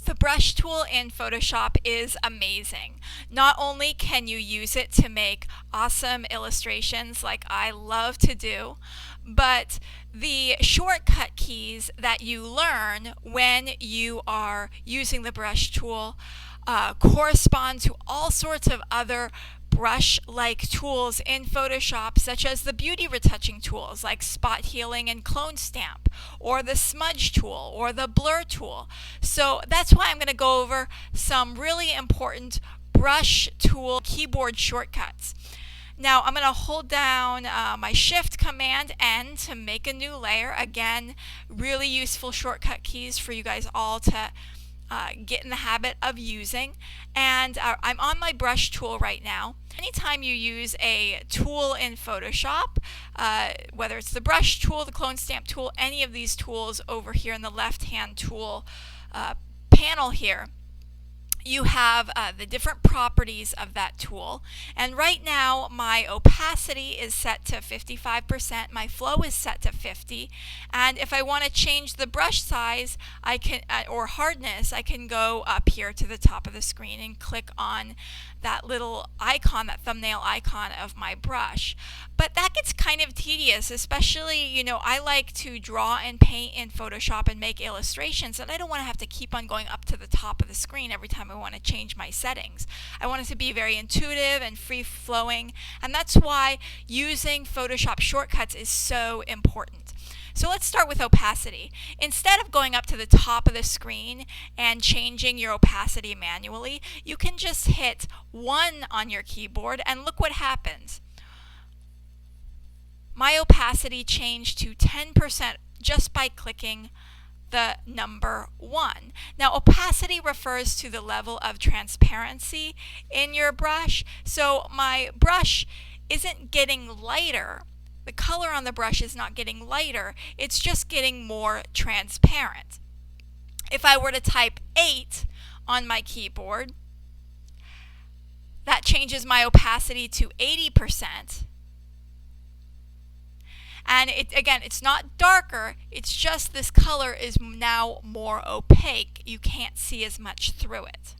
The brush tool in Photoshop is amazing. Not only can you use it to make awesome illustrations like I love to do, but the shortcut keys that you learn when you are using the brush tool correspond to all sorts of other brush-like tools in Photoshop, such as the beauty retouching tools like spot healing and clone stamp, or the smudge tool, or the blur tool. So that's why I'm going to go over some really important brush tool keyboard shortcuts. Now I'm going to hold down my Shift Command N to make a new layer. Again, really useful shortcut keys for you guys all to get in the habit of using. And I'm on my brush tool right now. Anytime you use a tool in Photoshop, whether it's the brush tool, the clone stamp tool, any of these tools over here in the left-hand tool panel here, you have the different properties of that tool. And right now my opacity is set to 55%, my flow is set to 50, and if I want to change the brush size I can or hardness, I can go up here to the top of the screen and click on that little icon, that thumbnail icon of my brush. But that gets kind of tedious, especially, you know, I like to draw and paint in Photoshop and make illustrations, and I don't want to have to keep on going up to the top of the screen every time I want to change my settings. I want it to be very intuitive and free-flowing, and that's why using Photoshop shortcuts is so important. So let's start with opacity. Instead of going up to the top of the screen and changing your opacity manually, you can just hit 1 on your keyboard and look what happens. My opacity changed to 10% just by clicking the number 1. Now opacity refers to the level of transparency in your brush. So my brush isn't getting lighter. The color on the brush is not getting lighter, it's just getting more transparent. If I were to type 8 on my keyboard, that changes my opacity to 80%. And again, it's not darker, it's just this color is now more opaque. You can't see as much through it.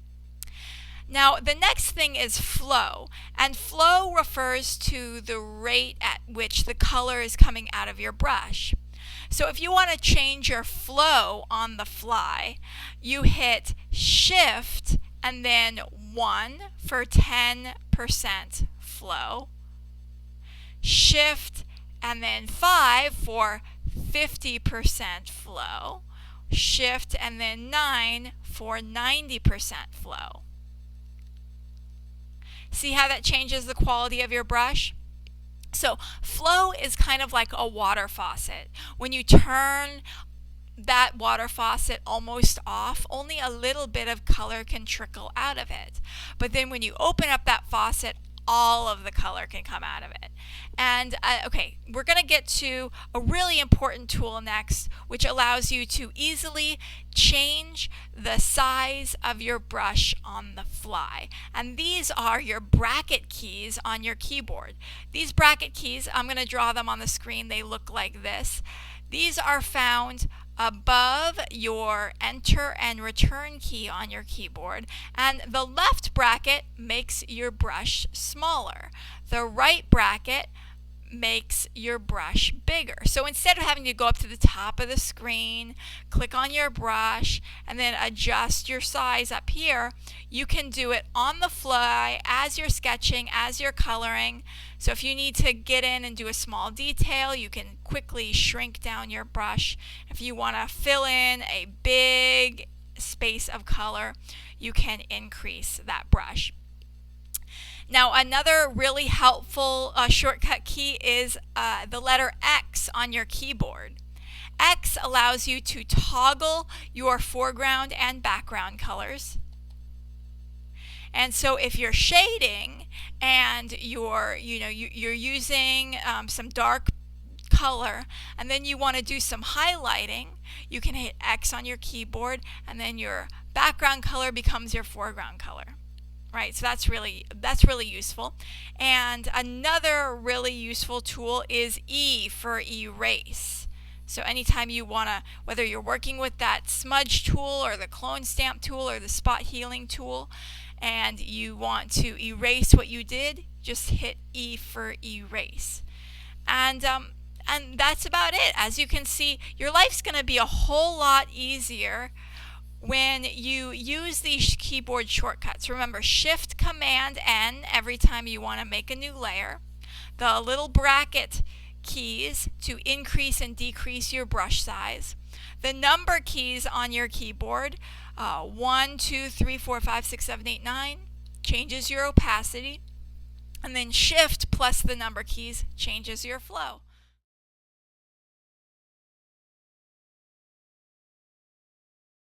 Now the next thing is flow, and flow refers to the rate at which the color is coming out of your brush. So if you want to change your flow on the fly, you hit Shift and then 1 for 10% flow, Shift and then 5 for 50% flow, Shift and then 9 for 90% flow. See how that changes the quality of your brush? So flow is kind of like a water faucet. When you turn that water faucet almost off, only a little bit of color can trickle out of it. But then when you open up that faucet, all of the color can come out of it. And okay, we're going to get to a really important tool next, which allows you to easily change the size of your brush on the fly. And these are your bracket keys on your keyboard. These bracket keys, I'm going to draw them on the screen. They look like this. These are found above your Enter and Return key on your keyboard, and the left bracket makes your brush smaller. The right bracket makes your brush bigger. So instead of having to go up to the top of the screen, click on your brush, and then adjust your size up here, you can do it on the fly as you're sketching, as you're coloring. So if you need to get in and do a small detail, you can quickly shrink down your brush. If you want to fill in a big space of color, you can increase that brush. Now another really helpful shortcut key is the letter X on your keyboard. X allows you to toggle your foreground and background colors. And so if you're shading and you're using some dark color and then you want to do some highlighting, you can hit X on your keyboard and then your background color becomes your foreground color. right? So that's really useful. And another really useful tool is E for erase. So anytime you want to, whether you're working with that smudge tool or the clone stamp tool or the spot healing tool, and you want to erase what you did, just hit E for erase. And that's about it. As you can see, your life's going to be a whole lot easier when you use these keyboard shortcuts. Remember, Shift Command N every time you want to make a new layer. The little bracket keys to increase and decrease your brush size. The number keys on your keyboard, 1, 2, 3, 4, 5, 6, 7, 8, 9, changes your opacity. And then Shift plus the number keys changes your flow.